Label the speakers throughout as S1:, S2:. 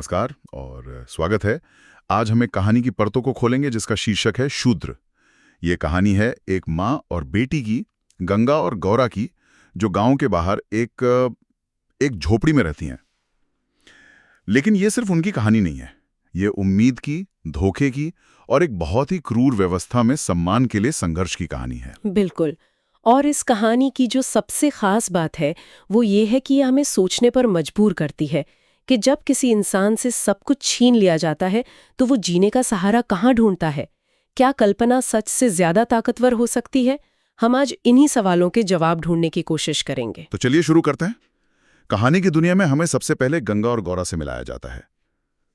S1: नमस्कार और स्वागत है। आज हम एक कहानी की परतों को खोलेंगे जिसका शीर्षक है शूद्र। ये कहानी है एक माँ और बेटी की, गंगा और गौरा की, जो गांव के बाहर एक झोपड़ी में रहती हैं। लेकिन ये सिर्फ उनकी कहानी नहीं है, ये उम्मीद की, धोखे की और एक बहुत ही क्रूर व्यवस्था में सम्मान के लिए संघर्ष की कहानी है।
S2: बिल्कुल। और इस कहानी की जो सबसे खास बात है वो ये है कि ये हमें सोचने पर मजबूर करती है कि जब किसी इंसान से सब कुछ छीन लिया जाता है तो वो जीने का सहारा कहाँ ढूंढता है। क्या कल्पना सच से ज्यादा ताकतवर हो सकती है? हम आज इन्हीं सवालों के जवाब ढूंढने की कोशिश करेंगे।
S1: तो चलिए शुरू करते हैं। कहानी की दुनिया में हमें सबसे पहले गंगा और गौरा से मिलाया जाता है।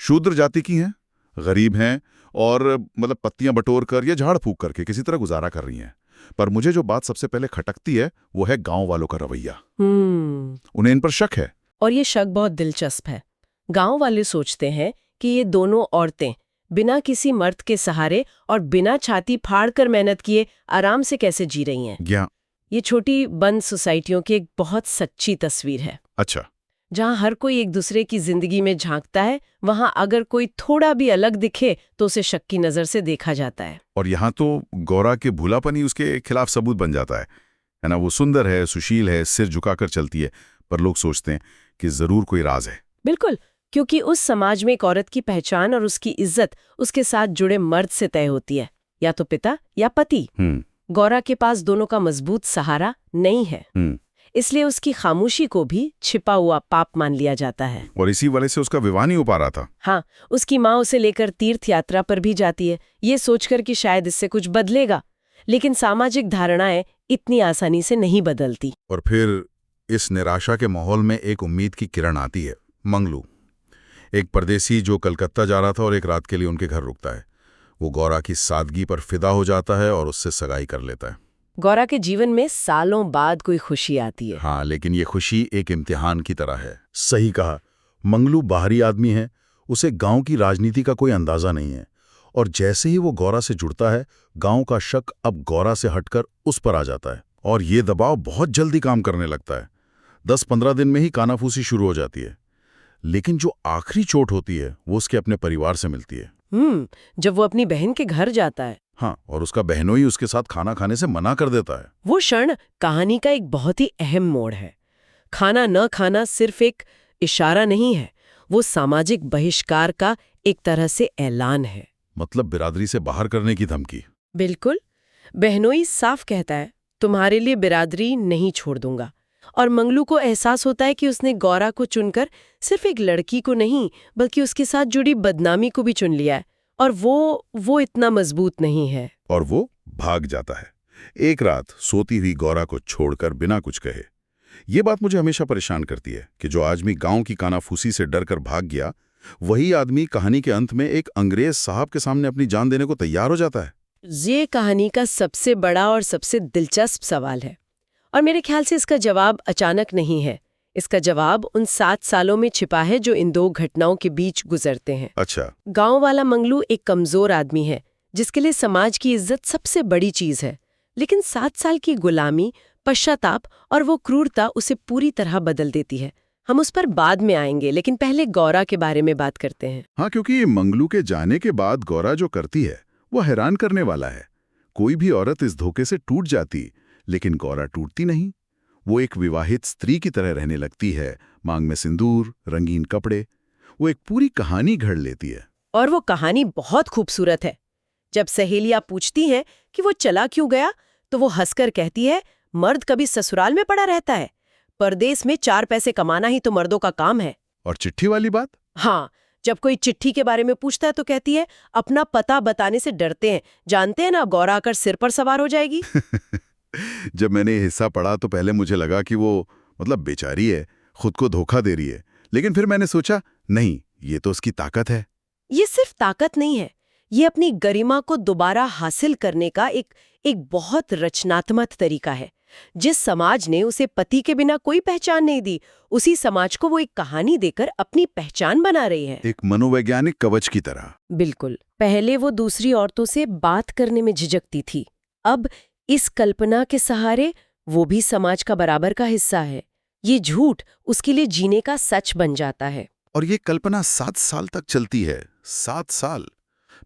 S1: शूद्र जाति की हैं, गरीब हैं और पत्तियां बटोर कर या झाड़ फूक करके किसी तरह गुजारा कर रही हैं। पर मुझे जो बात सबसे पहले खटकती है वो है गांव वालों का रवैया। उन्हें इन पर शक है।
S2: और ये शक बहुत दिलचस्प है। गांव वाले सोचते हैं कि ये दोनों औरतें बिना किसी मर्द के सहारे और बिना छाती फाड़कर मेहनत किए आराम से कैसे जी रही हैं। ये छोटी बंद सोसाइटियों की एक बहुत सच्ची तस्वीर है।
S1: अच्छा।
S2: जहां हर कोई एक दूसरे की जिंदगी में झांकता है, वहां अगर कोई थोड़ा भी अलग दिखे तो उसे शक की नजर से देखा जाता है।
S1: और यहाँ तो गौरा के भूलापन ही उसके खिलाफ सबूत बन जाता है ना। वो सुंदर है, सुशील है, सिर झुकाकर चलती है, पर लोग सोचते हैं कि जरूर कोई राज है।
S2: बिल्कुल, क्योंकि उस समाज में एक औरत की पहचान और उसकी इज्जत उसके साथ जुड़े मर्द से तय होती है, या तो पिता या पति। गौरा के पास दोनों का मजबूत सहारा नहीं है, इसलिए उसकी खामोशी को भी छिपा हुआ पाप मान लिया जाता है।
S1: और इसी वजह से उसका विवाह नहीं हो पा रहा था।
S2: हाँ, उसकी माँ उसे लेकर तीर्थ यात्रा पर भी जाती है, ये सोचकर कि शायद इससे कुछ बदलेगा। लेकिन सामाजिक धारणाएं इतनी आसानी से नहीं बदलती।
S1: और फिर इस निराशा के माहौल में एक उम्मीद की किरण आती है। मंगलू, एक परदेसी जो कलकत्ता जा रहा था और एक रात के लिए उनके घर रुकता है। वो गौरा की सादगी पर फिदा हो जाता है और उससे सगाई कर लेता है।
S2: गौरा के जीवन में सालों बाद कोई खुशी आती है।
S1: हाँ, लेकिन ये खुशी एक इम्तिहान की तरह है। सही कहा। मंगलू बाहरी आदमी है, उसे गांव की राजनीति का कोई अंदाजा नहीं है। और जैसे ही वो गौरा से जुड़ता है, गांव का शक अब गौरा से हटकर उस पर आ जाता है। और ये दबाव बहुत जल्दी काम करने लगता है। 10-15 दिन में ही कानाफूसी शुरू हो जाती है। लेकिन जो आखिरी चोट होती है वो उसके अपने परिवार से मिलती है।
S2: जब वो अपनी बहन के घर जाता है।
S1: हाँ, और उसका बहनोई उसके साथ खाना खाने से मना कर देता है।
S2: वो क्षण कहानी का एक बहुत ही अहम मोड़ है। खाना न खाना सिर्फ एक इशारा नहीं है, वो सामाजिक बहिष्कार का एक तरह से ऐलान है।
S1: मतलब बिरादरी से बाहर करने की धमकी।
S2: बिल्कुल। बहनोई साफ कहता है, तुम्हारे लिए बिरादरी नहीं छोड़ दूंगा। और मंगलू को एहसास होता है कि उसने गौरा को चुनकर सिर्फ एक लड़की को नहीं, बल्कि उसके साथ जुड़ी बदनामी को भी चुन लिया है। और वो इतना मजबूत नहीं है।
S1: और वो भाग जाता है, एक रात सोती हुई गौरा को छोड़कर बिना कुछ कहे। ये बात मुझे हमेशा परेशान करती है कि जो आदमी गांव की कानाफूसी से डरकर भाग गया, वही आदमी कहानी के अंत में एक अंग्रेज साहब के सामने अपनी जान देने को तैयार हो जाता है।
S2: ये कहानी का सबसे बड़ा और सबसे दिलचस्प सवाल है। और मेरे ख्याल से इसका जवाब अचानक नहीं है। इसका जवाब उन 7 सालों में छिपा है जो इन दो घटनाओं के बीच गुजरते हैं।
S1: अच्छा।
S2: गांव वाला मंगलू एक कमजोर आदमी है, जिसके लिए समाज की इज्जत सबसे बड़ी चीज है। लेकिन 7 साल की गुलामी, पश्चाताप और वो क्रूरता उसे पूरी तरह बदल देती है। हम उस पर बाद में आएंगे, लेकिन पहले गौरा के बारे में बात करते हैं।
S1: हाँ, क्योंकि मंगलू के जाने के बाद गौरा जो करती है वो हैरान करने वाला है। कोई भी औरत इस धोखे से टूट जाती, लेकिन गौरा टूटती नहीं। वो एक विवाहित स्त्री की तरह रहने लगती है, मांग में सिंदूर, रंगीन कपड़े। वो एक पूरी कहानी घड़ लेती है।
S2: और वो कहानी बहुत खूबसूरत है। जब सहेलियां पूछती हैं कि वो चला क्यों गया, तो वो हंसकर कहती है, मर्द कभी ससुराल में पड़ा रहता है, परदेश में 4 पैसे कमाना ही तो मर्दों का काम है।
S1: और चिट्ठी वाली बात?
S2: हाँ, जब कोई चिट्ठी के बारे में पूछता है तो कहती है, अपना पता बताने से डरते हैं, जानते हैं ना गौरा आकर सिर पर सवार हो जाएगी।
S1: जब मैंने ये हिस्सा पढ़ा तो पहले मुझे लगा कि वो बेचारी है, खुद को धोखा दे रही है। लेकिन फिर मैंने सोचा, नहीं, ये तो उसकी ताकत है।
S2: ये सिर्फ ताकत नहीं है, ये अपनी गरिमा को दोबारा हासिल करने का एक बहुत रचनात्मक तरीका है। जिस समाज ने उसे पति के बिना कोई पहचान नहीं दी, उसी समाज को वो एक कहानी देकर अपनी पहचान बना रही है,
S1: एक मनोवैज्ञानिक कवच की तरह।
S2: बिल्कुल। पहले वो दूसरी औरतों से बात करने में झिझकती थी, अब इस कल्पना के सहारे वो भी समाज का बराबर का हिस्सा है। ये झूठ उसके लिए जीने का सच बन जाता है।
S1: और ये कल्पना 7 साल तक चलती है। 7 साल।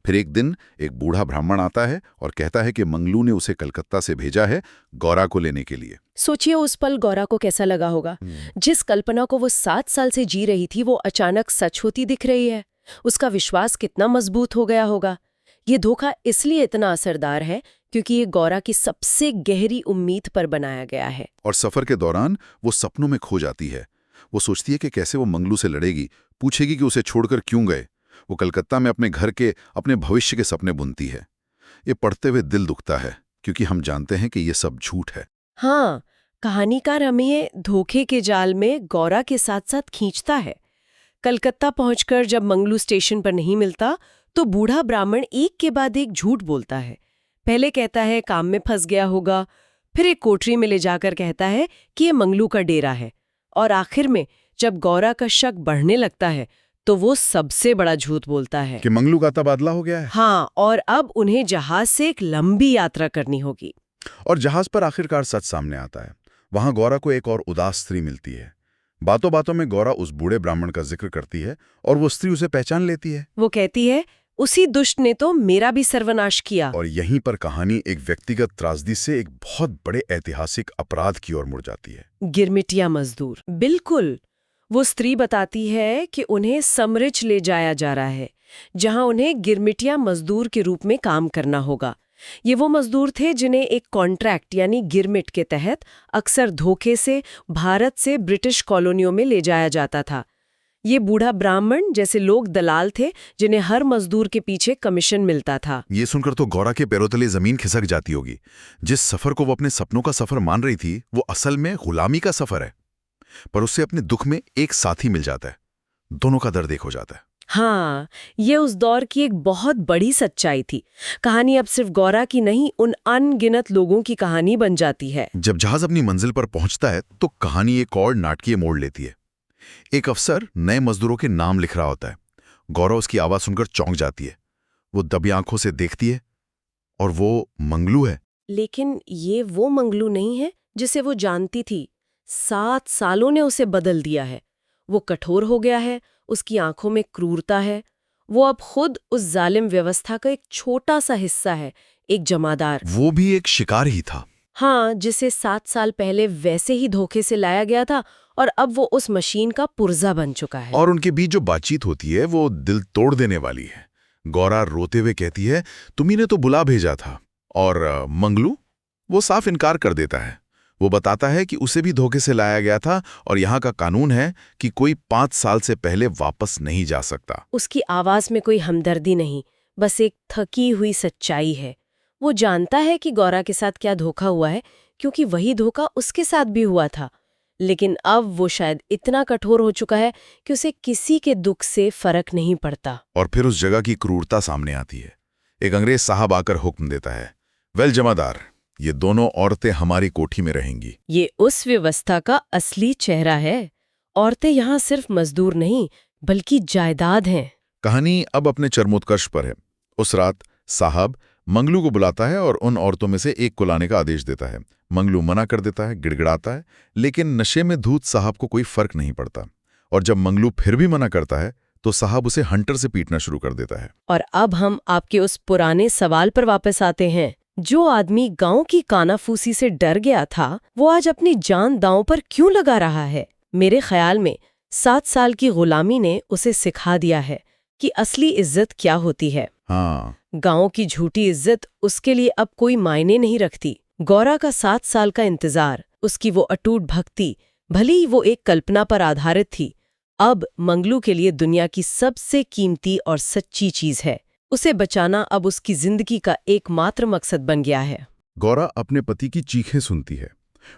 S1: फिर एक दिन एक बूढ़ा ब्राह्मण आता है और कहता है कि मंगलू ने उसे कलकत्ता से भेजा है गौरा को लेने के लिए।
S2: सोचिए उस पल गौरा को कैसा लगा होगा। जिस कल्पना को वो 7 साल से जी रही थी वो अचानक सच होती दिख रही है। उसका विश्वास कितना मजबूत हो गया होगा। ये धोखा इसलिए इतना असरदार है क्योंकि ये गौरा की सबसे गहरी उम्मीद पर बनाया गया है।
S1: और सफर के दौरान वो सपनों में खो जाती है। वो सोचती है कि कैसे वो मंगलू से लड़ेगी, पूछेगी कि उसे छोड़कर क्यों गए। वो कलकत्ता में अपने घर के, अपने भविष्य के सपने बुनती है। ये पढ़ते हुए दिल दुखता है क्योंकि हम जानते हैं कि ये सब झूठ है।
S2: हाँ, कहानीकार हमें धोखे के जाल में गौरा के साथ साथ खींचता है। कलकत्ता पहुंचकर जब मंगलू स्टेशन पर नहीं मिलता तो बूढ़ा ब्राह्मण एक के बाद एक झूठ बोलता है। पहले कहता है काम में फंस गया होगा, फिर एक कोठरी में ले जाकर कहता है कि ये मंगलू का डेरा है, और आखिर में जब गौरा का शक बढ़ने लगता है तो वो सबसे बड़ा झूठ बोलता है
S1: कि मंगलू का तबादला हो गया है।
S2: हाँ, और अब उन्हें जहाज से एक लंबी यात्रा करनी होगी।
S1: और जहाज पर आखिरकार सच सामने आता है। वहां गौरा को एक और उदास स्त्री मिलती है। बातों बातों में गौरा उस बूढ़े ब्राह्मण का जिक्र करती है और वो स्त्री उसे पहचान लेती है।
S2: वो कहती है, उसी दुष्ट ने तो मेरा भी सर्वनाश किया।
S1: और यहीं पर कहानी एक व्यक्तिगत त्रासदी से एक बहुत बड़े ऐतिहासिक अपराध की ओर मुड़ जाती है।
S2: गिरमिटिया मजदूर। बिल्कुल। वो स्त्री बताती है कि उन्हें समरिच ले जाया जा रहा है, जहां उन्हें गिरमिटिया मजदूर के रूप में काम करना होगा। ये वो मजदूर थे जिन्हें एक कॉन्ट्रैक्ट यानी गिरमिट के तहत अक्सर धोखे से भारत से ब्रिटिश कॉलोनियों में ले जाया जाता था। ये बूढ़ा ब्राह्मण जैसे लोग दलाल थे जिन्हें हर मजदूर के पीछे कमीशन मिलता था।
S1: ये सुनकर तो गौरा के पैरों तले जमीन खिसक जाती होगी। जिस सफर को वो अपने सपनों का सफर मान रही थी वो असल में गुलामी का सफर है। पर उससे अपने दुख में एक साथी मिल जाता है। दोनों का दर्द एक हो जाता है।
S2: हाँ, ये उस दौर की एक बहुत बड़ी सच्चाई थी। कहानी अब सिर्फ गौरा की नहीं, उन अनगिनत लोगों की कहानी बन जाती है।
S1: जब जहाज अपनी मंजिल पर पहुंचता है तो कहानी एक और नाटकीय मोड़ लेती है। एक अफसर नए मजदूरों के नाम लिख रहा होता है। गौरा उसकी आवाज सुनकर चौंक जाती है। वो दबी आंखों से देखती है और वो मंगलू है।
S2: लेकिन ये वो मंगलू नहीं है जिसे वो जानती थी। 7 सालों ने उसे बदल दिया है। वो कठोर हो गया है, उसकी आंखों में क्रूरता है। वो अब खुद उस जालिम व्यवस्था का एक छोटा सा हिस्सा है, एक जमादार।
S1: वो भी एक शिकार ही था।
S2: हाँ, जिसे 7 साल पहले वैसे ही धोखे से लाया गया था और अब वो उस मशीन का पुर्जा बन चुका है।
S1: और उनके बीच जो बातचीत होती है वो दिल तोड़ देने वाली है। गौरा रोते हुए कहती है, तुम्ही ने तो बुला भेजा था। और मंगलू वो साफ इनकार कर देता है। वो बताता है कि उसे भी धोखे से लाया गया था और यहाँ का कानून है कि कोई 5 साल से पहले वापस नहीं जा सकता।
S2: उसकी आवाज में कोई हमदर्दी नहीं, बस एक थकी हुई सच्चाई है। वो जानता है कि गौरा के साथ क्या धोखा हुआ है, क्योंकि वही धोखा उसके साथ भी हुआ था। लेकिन अब वो शायद इतना कठोर हो चुका है कि उसे किसी के दुख से फर्क नहीं पड़ता।
S1: और फिर उस जगह की क्रूरता सामने आती है। एक अंग्रेज साहब आकर हुक्म देता है, वेल जमादार, ये दोनों औरतें हमारी कोठी में रहेंगी।
S2: ये उस व्यवस्था का असली चेहरा है। औरतें यहाँ सिर्फ मजदूर नहीं बल्कि जायदाद हैं।
S1: कहानी अब अपने चरमोत्कर्ष पर है। उस रात साहब मंगलू को बुलाता है और उन औरतों में से एक को लाने का आदेश देता है। मंगलू मना कर देता है, गिड़गिड़ाता है, लेकिन नशे में धूत साहब को कोई फर्क नहीं पड़ता। और जब मंगलू फिर भी मना करता है तो साहब उसे हंटर से पीटना शुरू कर देता है।
S2: और अब हम आपके उस पुराने सवाल पर वापस आते हैं। जो आदमी गांव की कानाफूसी से डर गया था, वो आज अपनी जान दांव पर क्यों लगा रहा है? मेरे ख्याल में 7 साल की गुलामी ने उसे सिखा दिया है कि असली इज्जत क्या होती है।
S1: हाँ,
S2: गांव की झूठी इज्जत उसके लिए अब कोई मायने नहीं रखती। गौरा का 7 साल का इंतजार, उसकी वो अटूट भक्ति, भले ही वो एक कल्पना पर आधारित थी, अब मंगलू के लिए दुनिया की सबसे कीमती और सच्ची चीज है। उसे बचाना अब उसकी जिंदगी का एकमात्र मकसद बन गया है।
S1: गौरा अपने पति की चीखें सुनती है।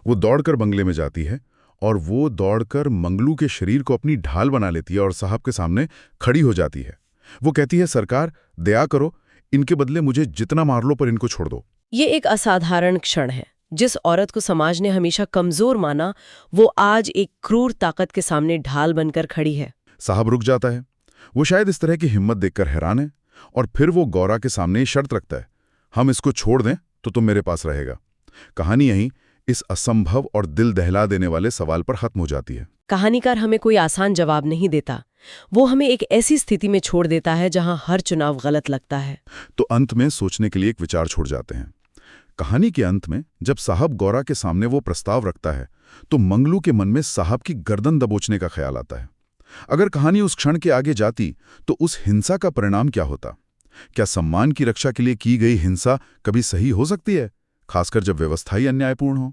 S1: वो दौड़कर बंगले में जाती है और वो दौड़कर मंगलू के शरीर को अपनी ढाल बना लेती है और साहब के सामने खड़ी हो जाती है। वो कहती है, सरकार दया करो, इनके बदले मुझे जितना मार लो पर इनको छोड़ दो।
S2: ये एक असाधारण क्षण है। जिस औरत को समाज ने हमेशा कमजोर माना, वो आज एक क्रूर ताकत के सामने ढाल बनकर खड़ी है।
S1: साहब रुक जाता है। वो शायद इस तरह की हिम्मत देखकर हैरान है। और फिर वो गौरा के सामने शर्त रखता है, हम इसको छोड़ दें तो तुम मेरे पास रहेगा। कहानी यहीं इस असंभव और दिल दहला देने वाले सवाल पर खत्म हो जाती है।
S2: कहानीकार हमें कोई आसान जवाब नहीं देता। वो हमें एक ऐसी स्थिति में छोड़ देता है जहां हर चुनाव गलत लगता है।
S1: तो अंत में सोचने के लिए एक विचार छोड़ जाते हैं। कहानी के अंत में जब साहब गौरा के सामने वो प्रस्ताव रखता है तो मंगलू के मन में साहब की गर्दन दबोचने का ख्याल आता है। अगर कहानी उस क्षण के आगे जाती तो उस हिंसा का परिणाम क्या होता? क्या सम्मान की रक्षा के लिए की गई हिंसा कभी सही हो सकती है, खासकर जब व्यवस्था ही अन्यायपूर्ण हो?